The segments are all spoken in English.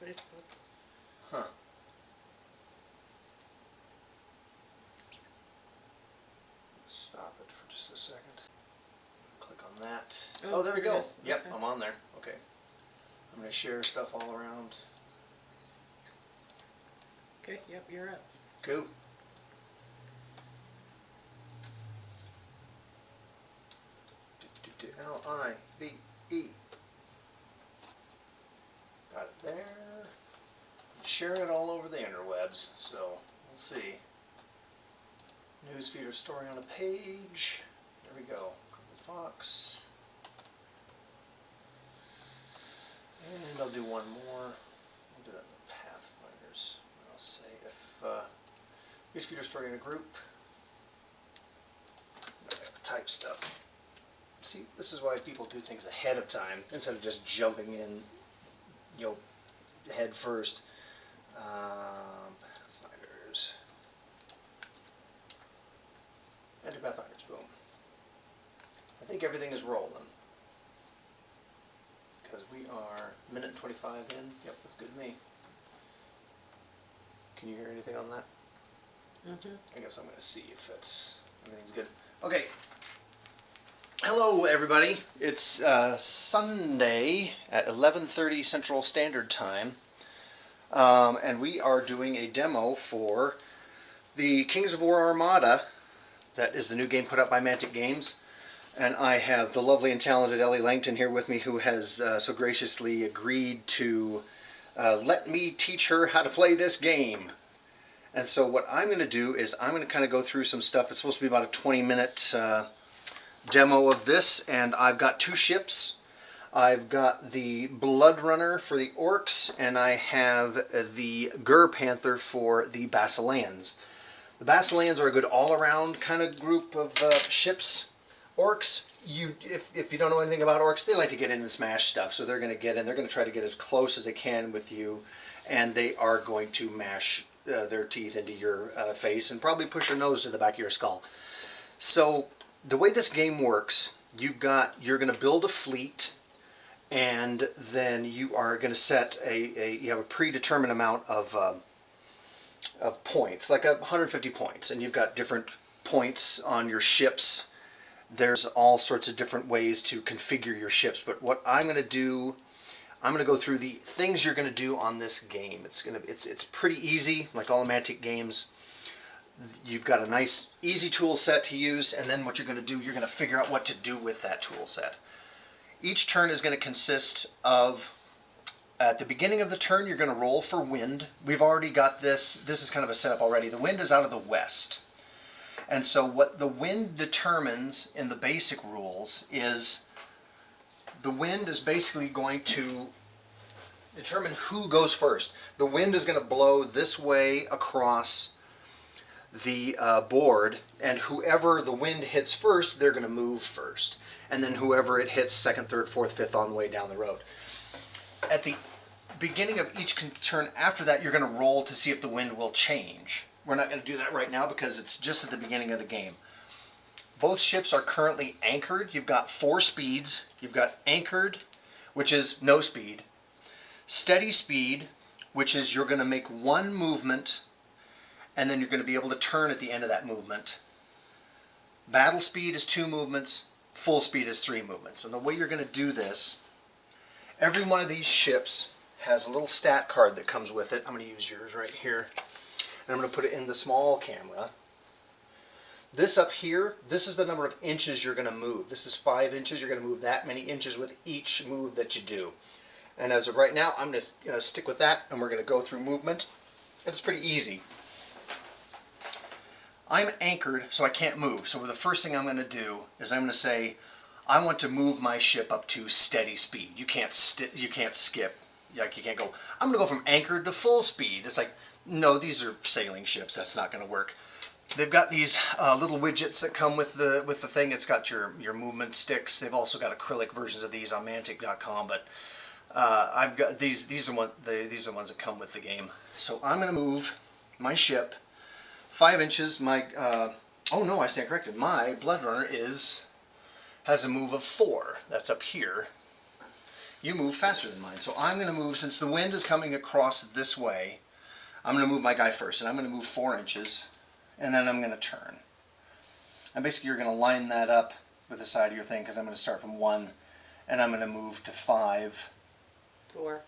Facebook. Huh. Stop it for just a second. Click on that. Oh, there we go. Yep, okay. I'm on there. Okay. I'm going to share stuff all around. Okay, yep, you're up. Cool. Live. Got it there. I'm sharing it all over the interwebs, so we'll see. Newsfeed or story on a page. There we go. Fox. And I'll do one more. I'll do that in the Pathfinders. I'll say if newsfeed or story in a group. Type stuff. See, this is why people do things ahead of time instead of just jumping in, you know, head first. Pathfinders. Enter Pathfinders. Boom. I think everything is rolling. Because we are minute and 25 in. Yep, that's good to me. Can you hear anything on that? Mm-hmm. I guess I'm going to see if everything's good. Okay. Hello, everybody. It's Sunday at 11:30 Central Standard Time, and we are doing a demo for the Kings of War Armada. That is the new game put out by Mantic Games, and I have the lovely and talented Ellie Langton here with me, who has so graciously agreed to let me teach her how to play this game. And so what I'm going to do is I'm going to kind of go through some stuff. It's supposed to be about a 20-minute demo of this, and I've got two ships. I've got the Blood Runner for the Orcs, and I have the Gur Panther for the Basileans. The Basileans are a good all-around kind of group of ships. Orcs, if you don't know anything about Orcs, they like to get in and smash stuff, so they're going to get in. They're going to try to get as close as they can with you, and they are going to mash their teeth into your face and probably push your nose to the back of your skull. So the way this game works, you're going to build a fleet, and then you are going to set you have a predetermined amount of points, like 150 points, and you've got different points on your ships. There's all sorts of different ways to configure your ships, but what I'm going to do, I'm going to go through the things you're going to do on this game. It's pretty easy, like all Mantic Games. You've got a nice, easy tool set to use, and then what you're going to do, you're going to figure out what to do with that tool set. Each turn is going to consist of, at the beginning of the turn, you're going to roll for wind. We've already got this. This is kind of a setup already. The wind is out of the west. And so what the wind determines in the basic rules is the wind is basically going to determine who goes first. The wind is going to blow this way across the board, and whoever the wind hits first, they're going to move first. And then whoever it hits second, third, fourth, fifth on the way down the road. At the beginning of each turn after that, you're going to roll to see if the wind will change. We're not going to do that right now because it's just at the beginning of the game. Both ships are currently anchored. You've got 4 speeds. You've got anchored, which is no speed. Steady speed, which is you're going to make 1 movement, and then you're going to be able to turn at the end of that movement. Battle speed is 2 movements. Full speed is 3 movements. And the way you're going to do this, every one of these ships has a little stat card that comes with it. I'm going to use yours right here. And I'm going to put it in the small camera. This up here, this is the number of inches you're going to move. This is 5 inches. You're going to move that many inches with each move that you do. And as of right now, I'm going to stick with that, and we're going to go through movement. It's pretty easy. I'm anchored, so I can't move. So the first thing I'm going to do is I'm going to say, I want to move my ship up to steady speed. You can't skip. Like, you can't go, I'm going to go from anchored to full speed. It's like, no, these are sailing ships. That's not going to work. They've got these little widgets that come with the thing. It's got your movement sticks. They've also got acrylic versions of these on Mantic.com, but I've got these are the ones that come with the game. So I'm going to move my ship 5 inches. My oh no, I stand corrected. My Blood Runner has a move of 4. That's up here. you move faster than mine. So I'm going to move, since the wind is coming across this way, I'm going to move my guy first, and I'm going to move 4 inches, and then I'm going to turn. And basically you're going to line that up with the side of your thing, because I'm going to start from 1, and I'm going to move to 5. 4.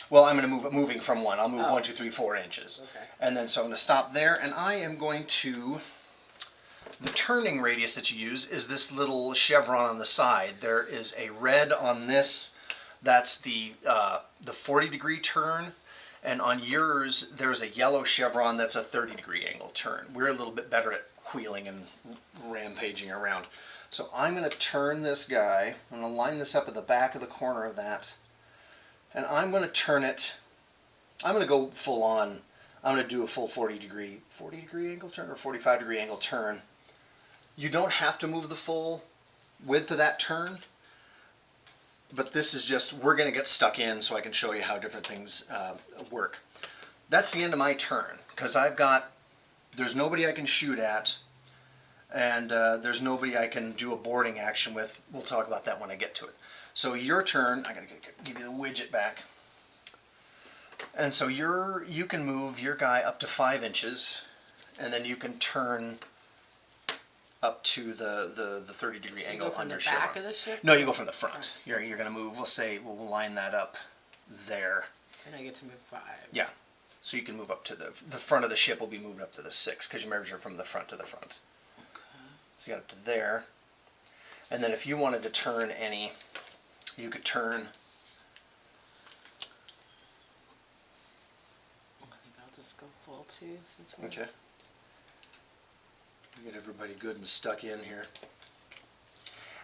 Well, I'm going to move, moving from 1. I'll move Oh. 1, 2, 3, 4 inches. Okay. And then so I'm going to stop there, and I am going to, the turning radius that you use is this little chevron on the side. There is a red on this, that's the 40-degree turn, and on yours there's a yellow chevron that's a 30-degree angle turn. We're a little bit better at wheeling and rampaging around. So I'm going to turn this guy, I'm going to line this up at the back of the corner of that, and I'm going to turn it, I'm going to go full on, I'm going to do a full 40-degree angle turn or 45-degree angle turn. You don't have to move the full width of that turn, but this is just, we're going to get stuck in so I can show you how different things work. That's the end of my turn, because there's nobody I can shoot at, and there's nobody I can do a boarding action with. We'll talk about that when I get to it. So your turn, I gotta give you the widget back. And so you can move your guy up to 5 inches, and then you can turn up to the 30-degree angle on your chevron. So you go from the back of the ship? No, you go from the front. You're going to move, we'll line that up there. And I get to move 5. Yeah. So you can move up to the front of the ship will be moved up to the 6, because you measure from the front to the front. Okay. So you got up to there. And then if you wanted to turn any, you could turn. I think I'll just go full 2 since we're... Okay. Get everybody good and stuck in here.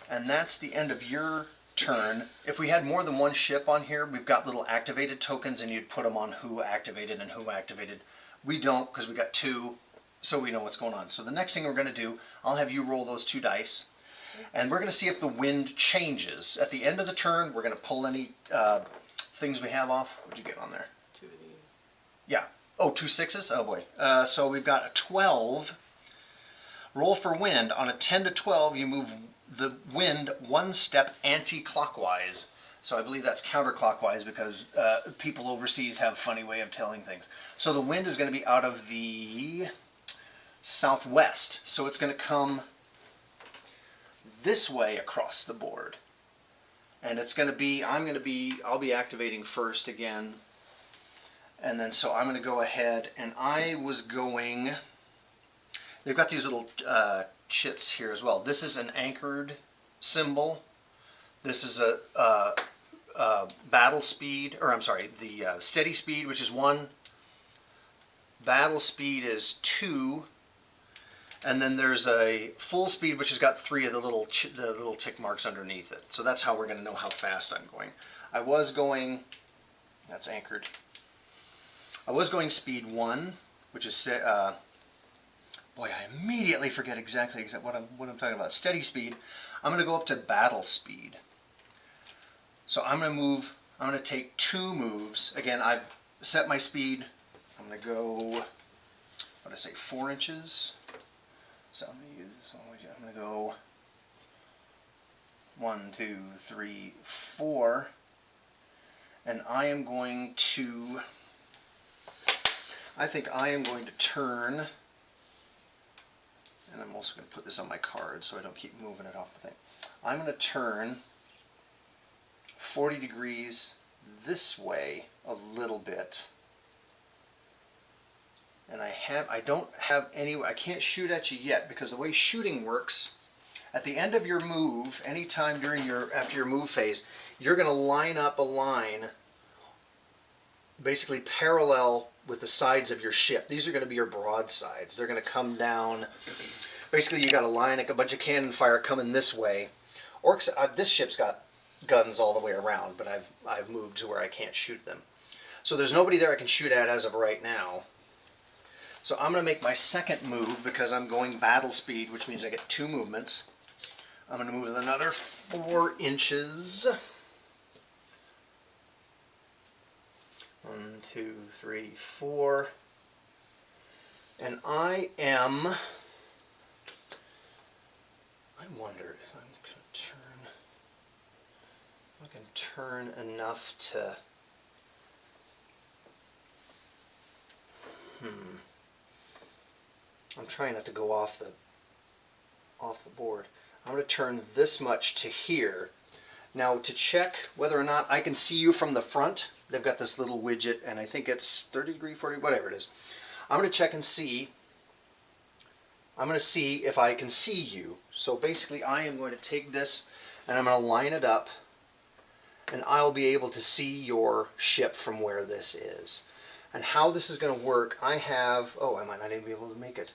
And that's the end of your turn. If we had more than one ship on here, we've got little activated tokens, and you'd put them on who activated and who activated. We don't, because we got 2, so we know what's going on. So the next thing we're going to do, I'll have you roll those 2 dice, and we're going to see if the wind changes. At the end of the turn, we're going to pull any things we have off. What'd you get on there? 2 of these. Yeah. Oh, 2 6s? Oh boy. So we've got a 12. Roll for wind. On a 10 to 12, you move the wind 1 step anti-clockwise. So I believe that's counterclockwise, because people overseas have a funny way of telling things. So the wind is going to be out of the southwest. So it's going to come this way across the board. And it's going to be, I'll be activating first again. And then so I'm going to go ahead, and I was going... They've got these little chits here as well. This is an anchored symbol. This is a battle speed, or I'm sorry, the steady speed, which is 1. Battle speed is 2. And then there's a full speed, which has got 3 of the little tick marks underneath it. So that's how we're going to know how fast I'm going. I was going, that's anchored. I was going speed 1, which is boy, I immediately forget exactly what I'm talking about. Steady speed. I'm going to go up to battle speed. So I'm going to move. I'm going to take 2 moves. Again, I've set my speed. I'm going to go. What did I say? 4 inches. So I'm going to use. I'm going to go 1, 2, 3, 4, and I am going to. I think I am going to turn. And I'm also going to put this on my card so I don't keep moving it off the thing. I'm going to turn 40 degrees this way a little bit. And I don't have any, I can't shoot at you yet, because the way shooting works, at the end of your move, anytime after your move phase, you're going to line up a line basically parallel with the sides of your ship. These are going to be your broadsides. They're going to come down. Basically, you got a line, like a bunch of cannon fire coming this way. Orcs. This ship's got guns all the way around, but I've moved to where I can't shoot them. So there's nobody there I can shoot at as of right now. So I'm going to make my second move, because I'm going battle speed, which means I get 2 movements. I'm going to move another 4 inches. 1, 2, 3, 4. And I wonder if I'm going to turn. I can turn enough to... I'm trying not to go off the board. I'm going to turn this much to here. Now to check whether or not I can see you from the front, they've got this little widget, and I think it's 30 degree, 40, whatever it is. I'm going to check and see. I'm going to see if I can see you. So basically I am going to take this and I'm going to line it up, and I'll be able to see your ship from where this is. And how this is going to work, I have, oh, I might not even be able to make it.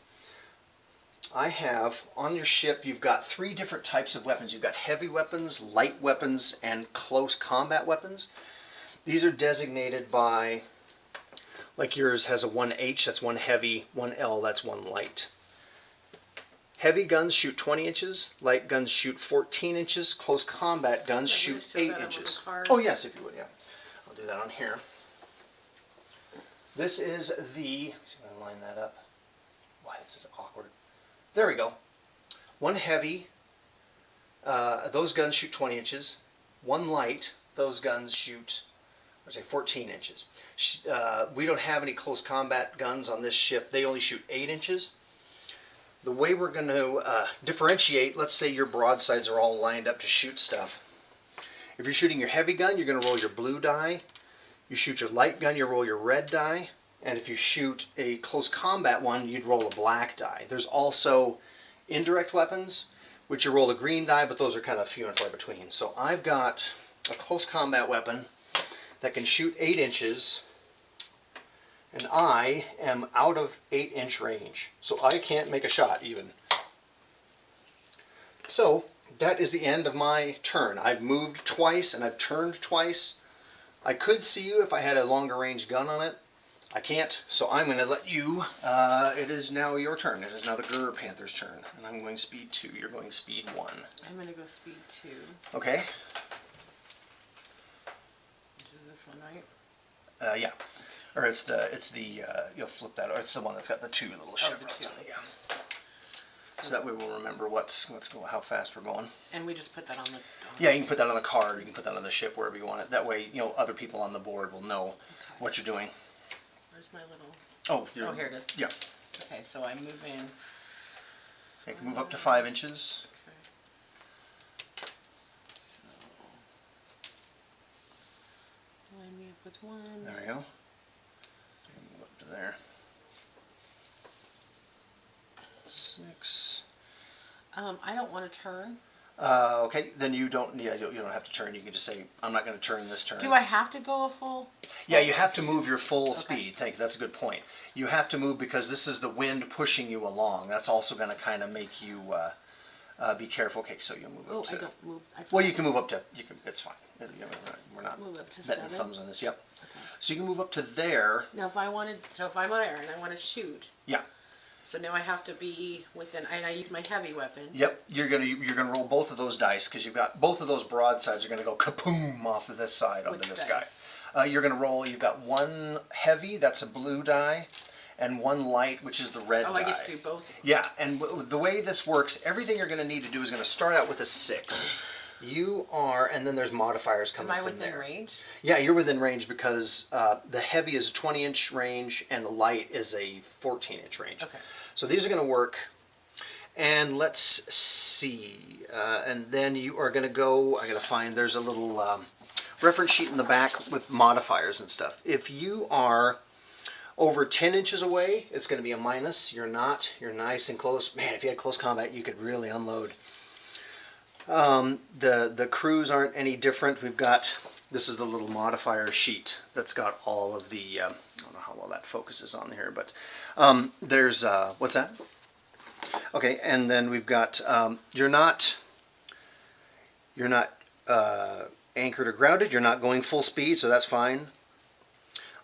I have, on your ship, you've got 3 different types of weapons. You've got heavy weapons, light weapons, and close combat weapons. These are designated by, like yours has a 1H, that's 1 heavy, 1 L, that's 1 light. Heavy guns shoot 20 inches, light guns shoot 14 inches, close combat guns shoot 8 inches. Oh yes, if you would, yeah. I'll do that on here. This is the, see if I can line that up. Why, this is awkward. There we go. 1 heavy, those guns shoot 20 inches. 1 light, those guns shoot, let's say 14 inches. We don't have any close combat guns on this ship. They only shoot 8 inches. The way we're going to differentiate, let's say your broadsides are all lined up to shoot stuff. If you're shooting your heavy gun, you're going to roll your blue die. You shoot your light gun, you roll your red die. And if you shoot a close combat one, you'd roll a black die. There's also indirect weapons, which you roll a green die, but those are kind of few and far between. So I've got a close combat weapon that can shoot 8 inches, and I am out of 8-inch range. So I can't make a shot even. So that is the end of my turn. I've moved twice and I've turned twice. I could see you if I had a longer range gun on it. I can't, so I'm going to let you, it is now your turn. It is now the Grr Panther's turn. And I'm going speed 2, you're going speed 1. I'm going to go speed 2. Okay. Which is this one, right? Yeah. Or it's the, you'll flip that, or it's the one that's got the 2 little chevrons on it, yeah. So that way we'll remember what's going, how fast we're going. And we just put that on the... Yeah, you can put that on the card, you can put that on the ship, wherever you want it. That way, other people on the board will know what you're doing. Where's my little... Oh, here it is. Yeah. Okay, so I move in... You can move up to 5 inches. Okay. So... line me up with 1. There we go. And move up to there. 6. I don't want to turn. Okay, then you don't have to turn. You can just say, I'm not going to turn this turn. Do I have to go a full? Yeah, you have to move your full speed. Thank you. That's a good point. You have to move because this is the wind pushing you along. That's also going to kind of make you be careful. Okay, so you move up to... I don't move. Well, you can move up to... it's fine. We're not move up to betting 7? thumbs on this. Yep. Okay. So you can move up to there. Now, if I'm there and I want to shoot... Yeah. So now I have to be within, and I use my heavy weapon. Yep, you're gonna roll both of those dice because you've got both of those broadsides are gonna go kapoom off of this side onto this guy. You're gonna roll. You've got 1 heavy, that's a blue die, and 1 light, which is the red die. Oh, I get to do both. Yeah, and the way this works, everything you're gonna need to do is gonna start out with a 6. You are, and then there's modifiers coming from there. Am I within range? Yeah, you're within range because the heavy is a 20-inch range and the light is a 14-inch range. Okay. So these are going to work. And let's see. And then you are going to go, I got to find, there's a little reference sheet in the back with modifiers and stuff. If you are over 10 inches away, it's going to be a minus. You're not. You're nice and close. Man, if you had close combat, you could really unload. The crews aren't any different. We've got, this is the little modifier sheet that's got all of the, I don't know how well that focuses on here, but there's, what's that? Okay, and then we've got, you're not anchored or grounded, you're not going full speed, so that's fine.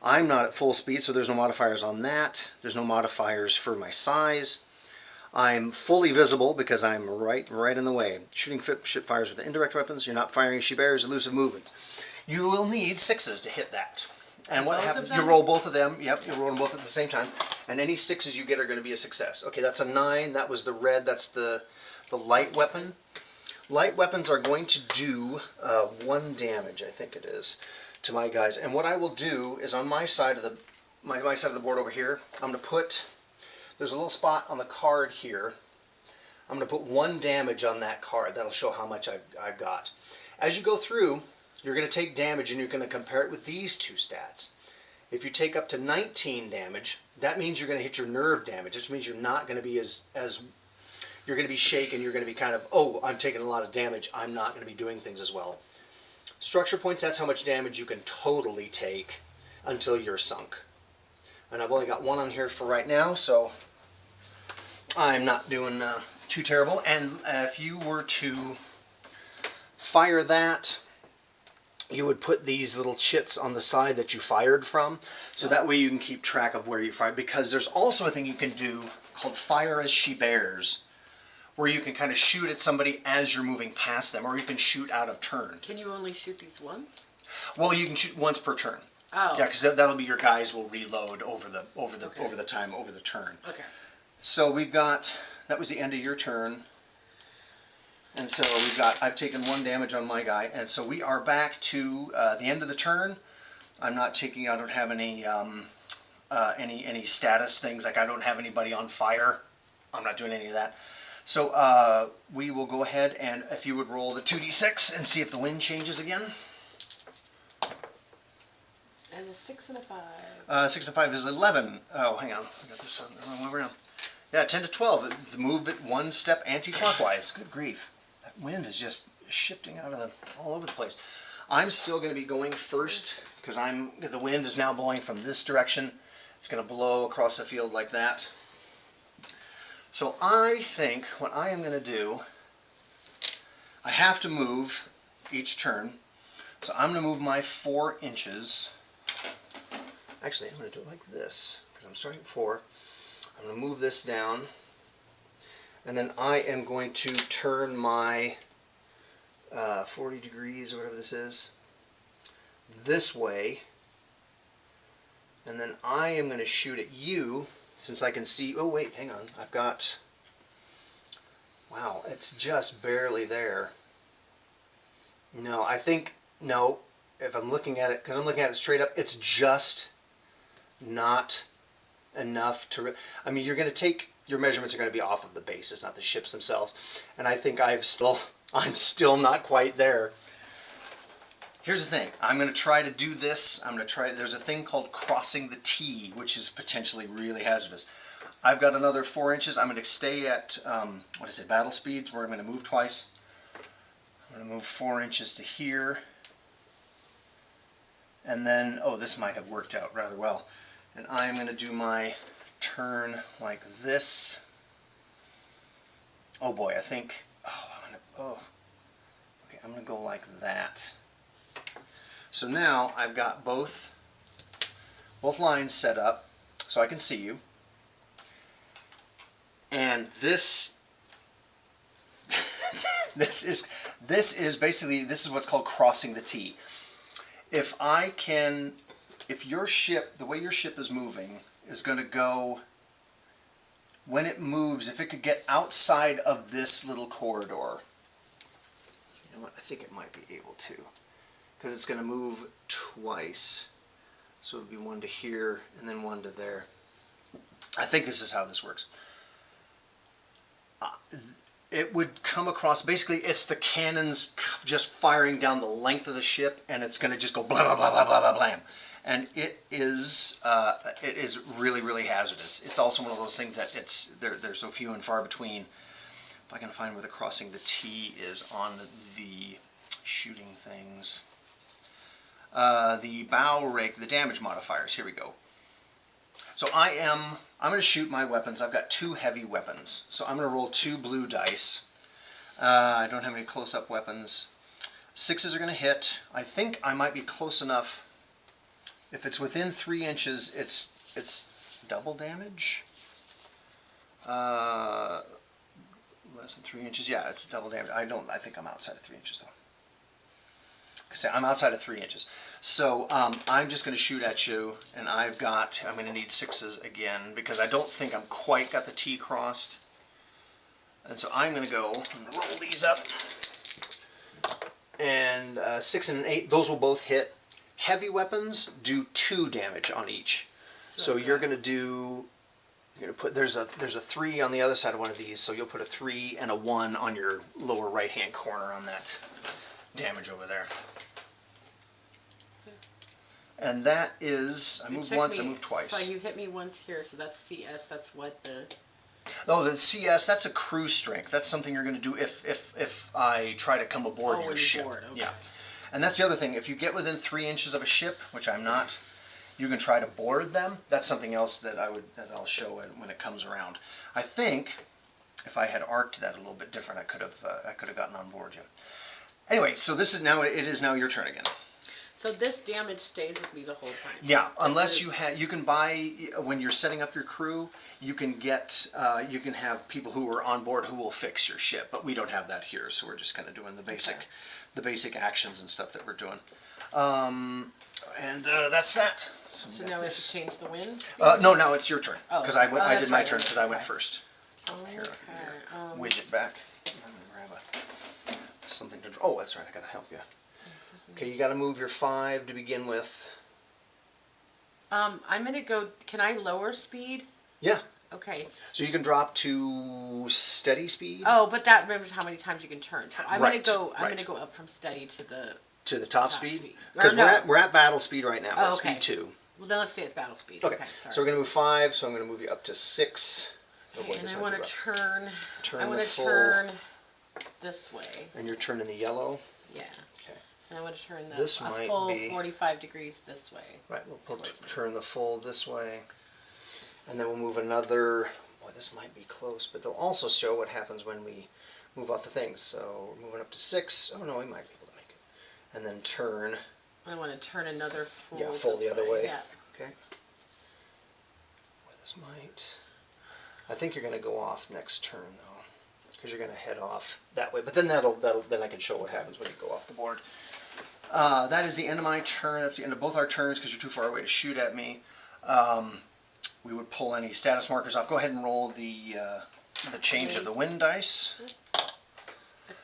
I'm not at full speed, so there's no modifiers on that. There's no modifiers for my size. I'm fully visible because I'm right in the way. Shooting ship fires with indirect weapons. You're not firing she bears elusive movements. You will need 6s to hit that. And what happens? You roll both of them. Yep, you roll them both at the same time. And any 6s you get are going to be a success. Okay, that's a 9. That was the red. That's the light weapon. light weapons are going to do 1 damage, I think it is, to my guys. And what I will do is on my side of the my side of the board over here, I'm going to put, there's a little spot on the card here. I'm going to put 1 damage on that card. That'll show how much I've got. As you go through, you're going to take damage and you're going to compare it with these 2 stats. If you take up to 19 damage, that means you're going to hit your nerve damage. Which means you're not going to be as you're going to be shaken. You're going to be kind of, oh, I'm taking a lot of damage. I'm not going to be doing things as well. Structure points, that's how much damage you can totally take until you're sunk. And I've only got 1 on here for right now, so I'm not doing too terrible. And if you were to fire that, you would put these little chits on the side that you fired from, so that way you can keep track of where you fired. Because there's also a thing you can do called fire as she bears, where you can kind of shoot at somebody as you're moving past them, or you can shoot out of turn. Can you only shoot these once? Well, you can shoot once per turn. Oh. Yeah, because that'll be your guys will reload over the turn. Okay. So we've got, that was the end of your turn. And so I've taken 1 damage on my guy, and so we are back to the end of the turn. I don't have any status things, like I don't have anybody on fire. I'm not doing any of that. So we will go ahead, and if you would roll the 2d6 and see if the wind changes again. And a 6 and a 5. 6 and 5 is 11. Oh, hang on, I got this on the wrong way around. Yeah, 10 to 12. Move it 1 step anti-clockwise. Good grief. That wind is just shifting out of all over the place. I'm still going to be going first because the wind is now blowing from this direction. It's going to blow across the field like that. So I think what I am going to do, I have to move each turn. So I'm going to move my 4 inches. Actually, I'm going to do it like this because I'm starting at 4. I'm going to move this down, and then I am going to turn my 40 degrees, or whatever this is, this way, and then I am going to shoot at you, since I can see, oh wait, hang on, I've got, wow, it's just barely there. No, I think, no, if I'm looking at it, because I'm looking at it straight up, it's just not enough to, I mean, you're going to take, your measurements are going to be off of the bases, not the ships themselves, and I think I'm still not quite there. Here's the thing, I'm going to try to do this, there's a thing called crossing the T, which is potentially really hazardous. I've got another 4 inches, I'm going to stay at, battle speeds, where I'm going to move twice. I'm going to move 4 inches to here, and then, oh, this might have worked out rather well. And I'm going to do my turn like this. Oh boy, I think, I'm going to go like that. So now I've got both lines set up so I can see you. And this is basically, this is what's called crossing the T. If your ship, the way your ship is moving, is going to go, when it moves, if it could get outside of this little corridor, you know what, I think it might be able to, because it's going to move twice. So it'll be 1 to here, and then 1 to there. I think this is how this works. It would come across, basically it's the cannons just firing down the length of the ship, and it's going to just go blah, blah, blah, blah, blah, blah, blam. And it is really, really hazardous. It's also one of those things that they're so few and far between. If I can find where the crossing the T is on the shooting things. The bow rake, the damage modifiers, here we go. So I'm going to shoot my weapons. I've got 2 heavy weapons. So I'm going to roll 2 blue dice. I don't have any close-up weapons. 6s are going to hit. I think I might be close enough. If it's within 3 inches, it's double damage. Less than 3 inches, yeah, it's double damage. I think I'm outside of 3 inches though. Because I'm outside of 3 inches. So I'm just going to shoot at you, and I'm going to need 6s again because I don't think I'm quite got the T crossed. And so I'm going to roll these up. and 6 and an 8, those will both hit. Heavy weapons do 2 damage on each. So you're going to do, you're going to put, there's a 3 on the other side of one of these, so you'll put a 3 and a 1 on your lower right hand corner on that damage over there. And that is, I moved once, I moved twice. So you hit me once here, so that's CS, that's what the... Oh, the CS, that's a crew strength. That's something you're going to do if I try to come aboard your ship. Board, okay. Yeah. And that's the other thing. If you get within 3 inches of a ship, which I'm not, you can try to board them. That's something else that I'll show when it comes around. I think if I had arced that a little bit different, I could have gotten on board you. Anyway, so it is now your turn again. So this damage stays with me the whole time. Yeah, unless you can buy, when you're setting up your crew, you can have people who are on board who will fix your ship, but we don't have that here, so we're just kind of doing the basic actions and stuff that we're doing. And that's that. So now we have to change the wind? No, now it's your turn, because I did my turn because I went Okay. first. Here, widget back. Let me grab something to draw. Oh, that's right, I gotta help you. Okay, you got to move your 5 to begin with. I'm gonna go. Can I lower speed? Yeah. Okay. So you can drop to steady speed. Oh, but that remembers how many times you can turn. So I'm Right, gonna go. I'm right. gonna go up from steady to the top speed. speed. Because Or no. we're at battle speed right now. We're at okay. speed 2. Well, then let's stay at battle speed. Okay. Sorry. So we're gonna move 5. So I'm gonna move you up to 6. Oh, boy, Okay, and I want to turn. Turn I want the to full- turn this way. And you're turning the yellow. Yeah. Okay. And I want to turn This a might full be- 45 degrees this way. Right. We'll turn the full this way, and then we'll move another. Boy, this might be close, but they'll also show what happens when we move off the things. So we're moving up to 6. Oh no, we might be able to make it. And then turn. I want to turn another full. Yeah, full this the other way. Yeah. Okay. Boy, this might. I think you're going to go off next turn though, because you're going to head off that way. But then then I can show what happens when you go off the board. That is the end of my turn. That's the end of both our turns because you're too far away to shoot at me. We would pull any status markers off. Go ahead and roll the change of the wind dice.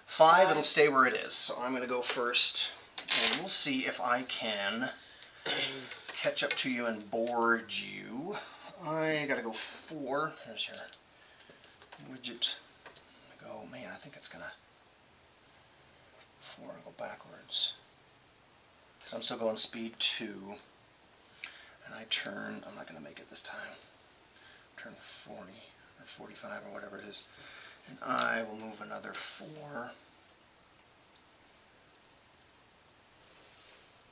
5, it'll stay where it is. So I'm going to go first, and we'll see if I can catch up to you and board you. I got to go 4. There's your widget. Go, man, I think it's going to 4 and go backwards. So I'm still going speed 2. And I turn, I'm not going to make it this time, turn 40 or 45 or whatever it is. And I will move another 4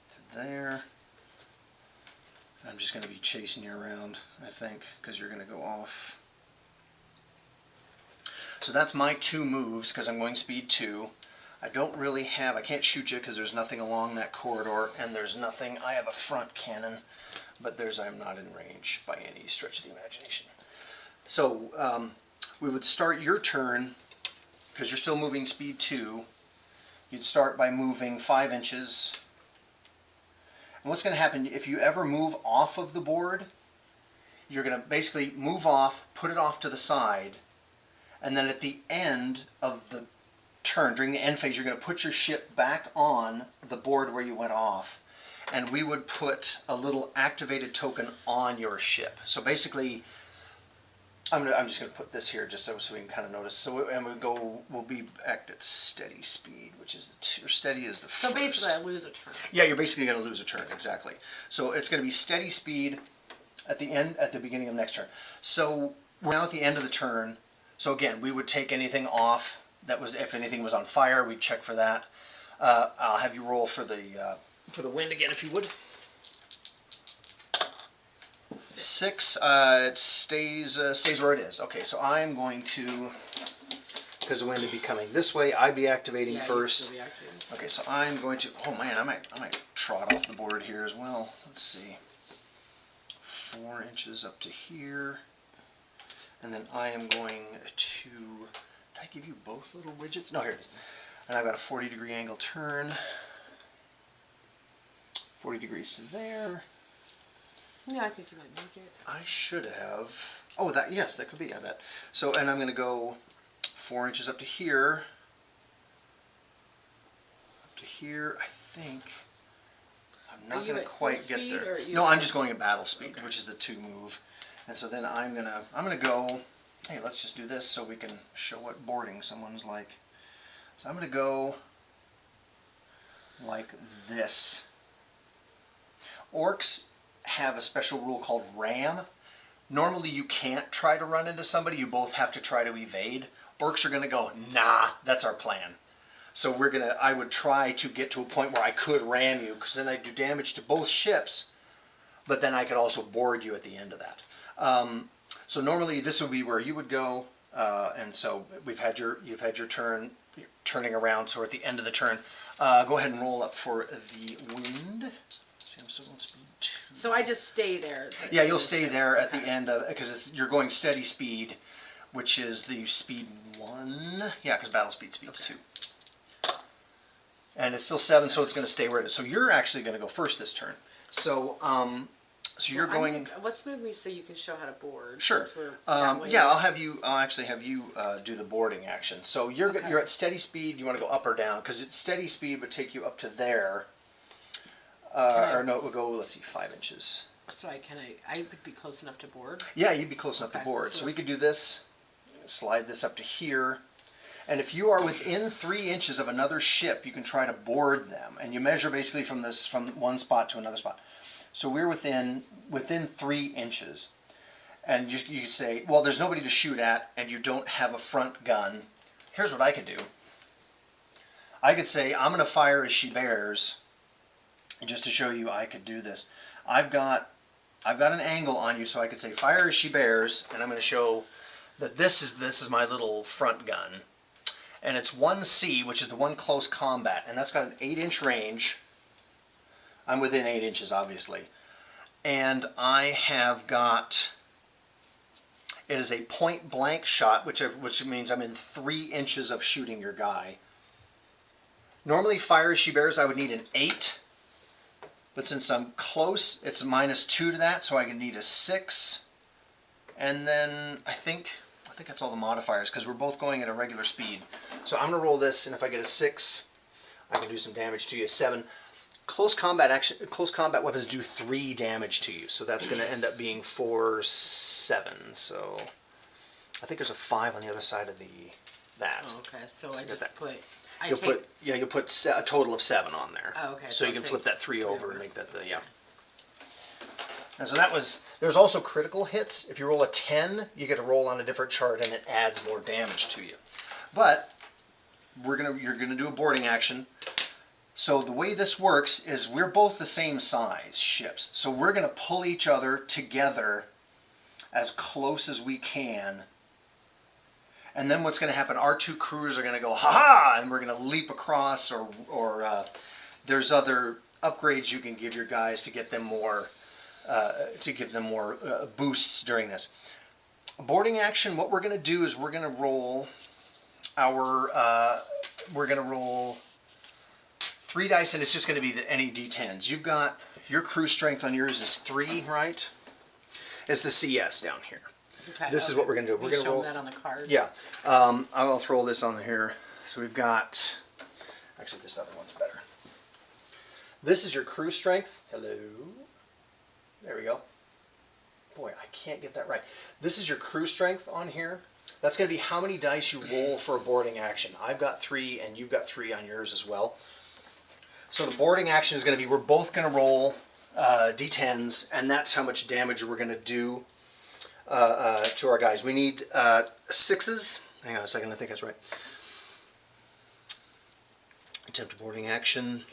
to there. I'm just going to be chasing you around, I think, because you're going to go off. So that's my 2 moves because I'm going speed 2. I don't really have, I can't shoot you because there's nothing along that corridor, and there's nothing, I have a front cannon, but I'm not in range by any stretch of the imagination. So we would start your turn, because you're still moving speed 2, you'd start by moving 5 inches. And what's going to happen, if you ever move off of the board, you're going to basically move off, put it off to the side, and then at the end of the turn, during the end phase, you're going to put your ship back on the board where you went off, and we would put a little activated token on your ship. So basically, I'm just going to put this here just so we can kind of notice. So we'll be back at steady speed, which is steady is the first. So basically, I lose a turn. Yeah, you're basically going to lose a turn, exactly. So it's going to be steady speed at the beginning of next turn. So we're now at the end of the turn. So again, we would take anything off. That was, if anything was on fire, we'd check for that. I'll have you roll for the wind again, if you would. 6. It stays where it is. Okay, so I'm going to, because the wind would be coming this way, I'd be activating first. Okay, so I'm going to. Oh man, I might trot off the board here as well. Let's see. 4 inches up to here, and then I am going to. Did I give you both little widgets? No, here it is. And I've got a 40-degree angle turn. 40 degrees to there. Yeah, I think you might make it. I should have. Oh, yes, that could be. I bet. So, and I'm going to go 4 inches up to here. Up to here. I think I'm Are not you going to at quite full get speed, there. or you- No, I'm just going at battle speed, Okay. which is the 2 move. And so then I'm gonna go. Hey, let's just do this so we can show what boarding someone's like. So I'm gonna go like this. Orcs have a special rule called ram. Normally you can't try to run into somebody, you both have to try to evade. Orcs are gonna go, nah, that's our plan. So I would try to get to a point where I could ram you, because then I'd do damage to both ships, but then I could also board you at the end of that. So normally this would be where you would go, and so you've had your turn, you're turning around, so we're at the end of the turn. Go ahead and roll up for the wind. See, I'm still on speed 2. So I just stay there. Yeah, you'll stay there at the Okay. end of, because you're going steady speed, which is the speed 1. Yeah, because battle speed's 2. And it's still 7, so it's going to stay where it is. So you're actually going to go first this turn. So, you're Well, going. Let's move me so you can show how to board. Sure. since we're that way. Yeah, I'll actually have you do the boarding action. So you're at steady speed. You want to go up or down? Because steady speed would take you up to there. Or no, it would go. Let's see, 5 inches. So I would be close enough to board. Yeah, you'd be close enough to Okay, board. so So we could do this. Slide this up to here. And if you are within 3 inches of another ship, you can try to board them. And you measure basically from one spot to another spot. So we're within 3 inches. And you say, well, there's nobody to shoot at, and you don't have a front gun. Here's what I could do. I could say, I'm going to fire as she bears. And just to show you I could do this. I've got an angle on you, so I could say, fire as she bears. And I'm going to show that this is my little front gun. And it's 1C, which is the one close combat, and that's got an 8-inch range. I'm within 8 inches, obviously. And I have got, it is a point blank shot, which means I'm in 3 inches of shooting your guy. Normally, fire as she bears, I would need an 8. But since I'm close, it's -2 to that, so I can need a 6. And then I think that's all the modifiers, because we're both going at a regular speed. So I'm going to roll this, and if I get a 6, I can do some damage to you. 7. Close combat weapons do 3 damage to you, so that's going to end up being 4, 7. So I think there's a 5 on the other side of that. Oh, okay. So I just that. put. You'll put a total of 7 on there. Oh, okay. So you I'll can take flip that 3 over and over. make that the, yeah. And so there's also critical hits. If you roll a 10, you get to roll on a different chart and it adds more damage to you. But you're gonna do a boarding action. So the way this works is we're both the same size ships. So we're gonna pull each other together as close as we can. And then what's gonna happen, our 2 crews are gonna go, ha-ha, and we're gonna leap across, or there's other upgrades you can give your guys to get them more boosts during this. Boarding action, what we're going to do is we're going to roll 3 dice, and it's just going to be any d10s. You've got, your crew strength on yours is 3, right? It's the CS down here. Okay. This is what we're going to do. We We're going to show roll that on the card. Yeah. I'll throw this on here. So we've got, actually this other one's better. This is your crew strength. Hello. There we go. Boy, I can't get that right. This is your crew strength on here. That's going to be how many dice you roll for a boarding action. I've got 3, and you've got 3 on yours as well. So the boarding action is going to be, we're both going to roll d10s, and that's how much damage we're going to do to our guys. We need 6s. Hang on a second, I think that's right. Attempt a boarding action.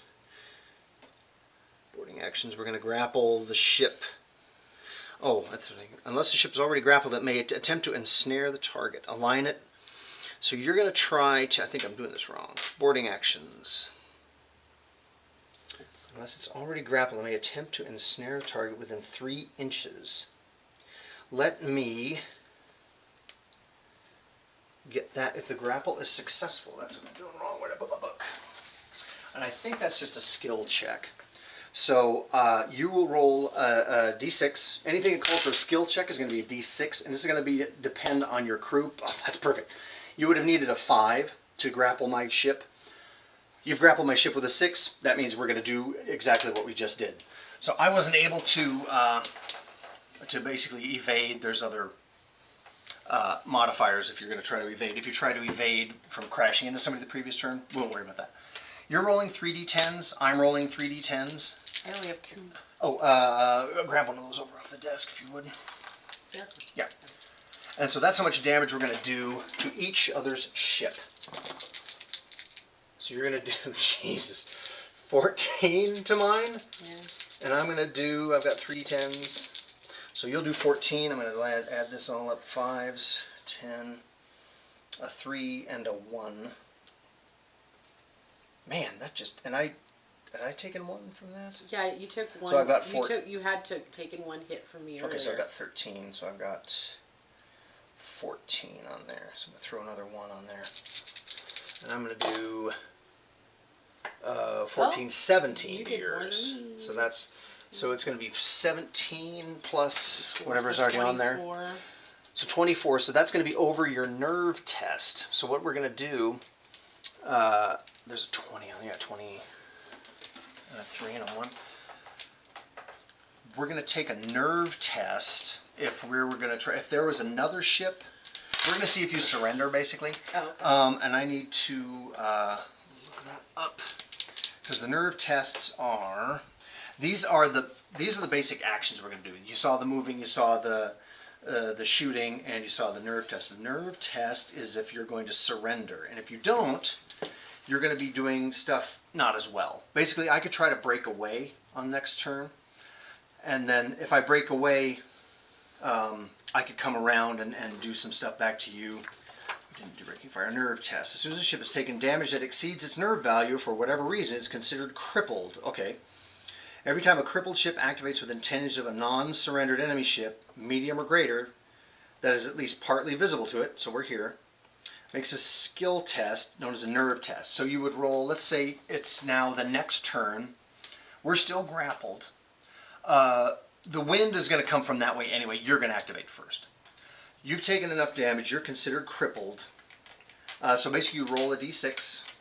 Boarding actions, we're going to grapple the ship. Oh, that's the thing. Unless the ship is already grappled, it may attempt to ensnare the target. Align it. So you're going to try to, I think I'm doing this wrong. Boarding actions. Unless it's already grappled, it may attempt to ensnare a target within 3 inches. Let me get that. If the grapple is successful, that's what I'm doing wrong. Where'd I put my book? And I think that's just a skill check. So you will roll a d6. Anything that calls for a skill check is going to be a d6, and this is going to depend on your crew. Oh, that's perfect. You would have needed a 5 to grapple my ship. You've grappled my ship with a 6. That means we're going to do exactly what we just did. So I wasn't able to basically evade. There's other modifiers if you're going to try to evade. If you try to evade from crashing into somebody the previous turn, we won't worry about that. You're rolling 3d10s. I'm rolling 3d10s. I only have 2. Oh, grab one of those over off the desk if you would. Yeah. And so that's how much damage we're going to do to each other's ship. So you're going to do, Jesus, 14 to mine? Yeah. And I'm going to do, I've got 3d10s. So you'll do 14. I'm going to add this all up. 5s, 10, a 3, and a 1. Man, that just, and had I taken 1 from that? Yeah, you took 1. So I've got 4. You had taken 1 hit from me earlier. Okay, so I've got 13, so I've got 14 on there. So I'm going to throw another 1 on there. And I'm going to do 14, 17 to yours. So that's, so it's going to be 17 plus whatever's already on there. So 24, so that's going to be over your nerve test. So what we're going to do, there's a 20 on there, 20, and a 3 and a 1. We're going to take a nerve test if we were going to try, if there was another ship, we're going to see if you surrender basically. Oh, okay. And I need to look that up because the nerve tests are, these are the basic actions we're going to do. You saw the moving, you saw the shooting, and you saw the nerve test. The nerve test is if you're going to surrender, and if you don't, you're going to be doing stuff not as well. Basically, I could try to break away on next turn, and then if I break away, I could come around and do some stuff back to you. We didn't do breaking fire. Nerve test. As soon as a ship has taken damage that exceeds its nerve value for whatever reason, it's considered crippled. Okay. Every time a crippled ship activates within 10 inches of a non-surrendered enemy ship, medium or greater, that is at least partly visible to it, so we're here, makes a skill test known as a nerve test. So you would roll, let's say it's now the next turn, we're still grappled. The wind is going to come from that way anyway, you're going to activate first. You've taken enough damage, you're considered crippled. So basically you roll a d6,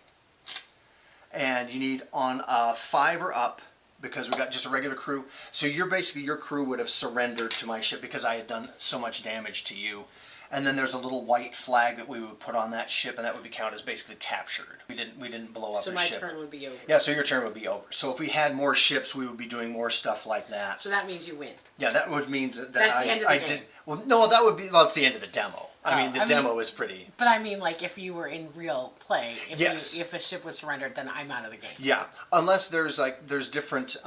and you need on a 5 or up, because we got just a regular crew. So you're basically, your crew would have surrendered to my ship because I had done so much damage to you. And then there's a little white flag that we would put on that ship, and that would be counted as basically captured. We didn't blow up the ship. So my turn would be over. Yeah, so your turn would be over. So if we had more ships, we would be doing more stuff like that. So that means you win. Yeah, that would mean that That's the end of the game. did. Well, no, that would be, well, it's the end of the demo. I mean, the demo is pretty. But I mean, like, if you were in real play, if a ship was surrendered, then I'm out of the game. Yeah, unless there's different.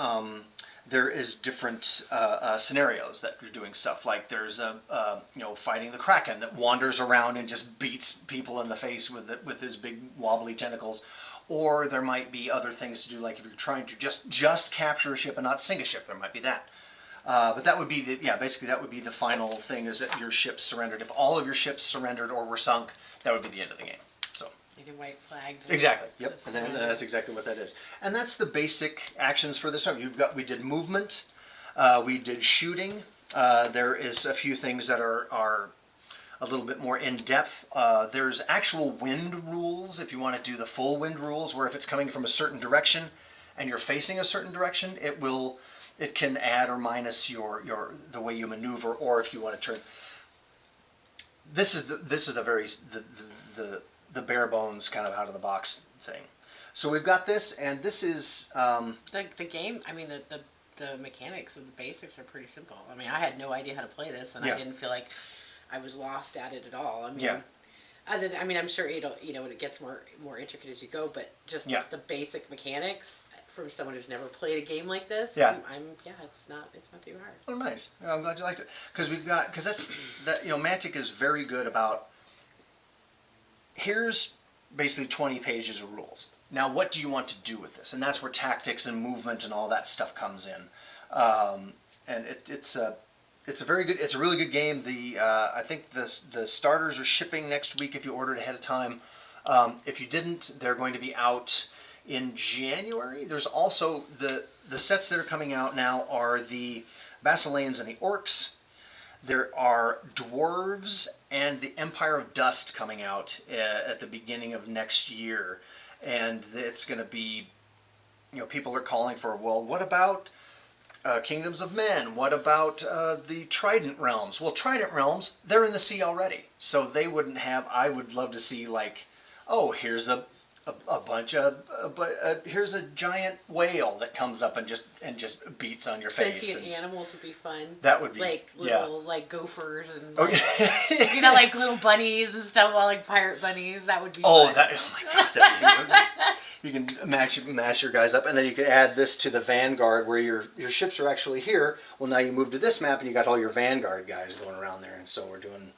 There is different scenarios that you're doing stuff like there's fighting the Kraken that wanders around and just beats people in the face with his big wobbly tentacles, or there might be other things to do, like if you're trying to just capture a ship and not sink a ship, there might be that. But that would be basically that would be the final thing, is that your ship's surrendered. If all of your ships surrendered or were sunk, that would be the end of the game. So. Like a white flag. Exactly. Yep. And then, that's exactly what that is. And that's the basic actions for this time. We did movement. We did shooting. There is a few things that are a little bit more in depth. There's actual wind rules if you want to do the full wind rules, where if it's coming from a certain direction and you're facing a certain direction, it can add or minus the way you maneuver, or if you want to turn. This is the bare bones kind of out of the box thing. So we've got this, and this is the game. I mean, the mechanics of the basics are pretty simple. I mean, I had no idea how to play this, and I didn't feel like I was lost at it at all. I mean, I'm sure it gets more intricate as you go, but just the basic mechanics from someone who's never played a game like this. It's not too hard. Oh, nice. I'm glad you liked it, because Mantic is very good about. Here's basically 20 pages of rules. Now, what do you want to do with this? And that's where tactics and movement and all that stuff comes in. And it's a really good game. I think the starters are shipping next week if you ordered ahead of time. If you didn't, they're going to be out in January. There's also the sets that are coming out now are the Basileans and the Orcs. There are Dwarves and the Empire of Dust coming out at the beginning of next year. and it's going to be, people are calling for, well, what about Kingdoms of Men? What about the Trident Realms? Well, Trident Realms, they're in the sea already, so they wouldn't have. I would love to see like, oh, here's a bunch of, here's a giant whale that comes up and just beats on your face. Sentient animals would be fun. That would be like little like gophers and okay. like little bunnies and stuff. Well, like pirate bunnies. That would be. Oh, fun. oh my God! You can mash your guys up, and then you can add this to the Vanguard, where your ships are actually here. Well, now you move to this map, and you got all your Vanguard guys going around there, and so we're doing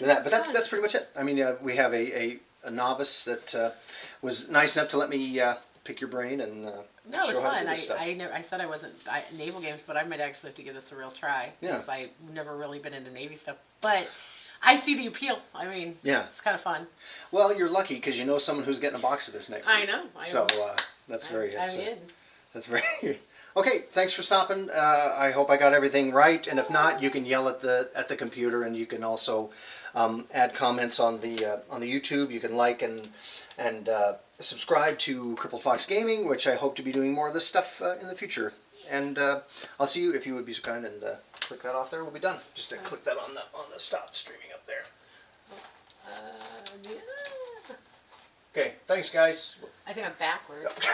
that. But that's pretty much it. I mean, we have a novice that was nice enough to let me pick your brain and no, it was show how to fun. do this stuff. I said I wasn't naval games, but I might actually have to give this a real try because I've never really been into Navy stuff. But I see the appeal. I mean, it's kind of fun. Well, you're lucky because you know someone who's getting a box of this next week. I know. So that's very. I'm in. That's very. Okay, thanks for stopping. I hope I got everything right, and if not, you can yell at the computer, and you can also add comments on the YouTube. You can like and subscribe to Crippled Fox Gaming, which I hope to be doing more of this stuff in the future. And I'll see you if you would be so kind and click that off there. We'll be done. Just click that on the stop streaming up there. Yeah. Okay, thanks guys. I think I'm backwards.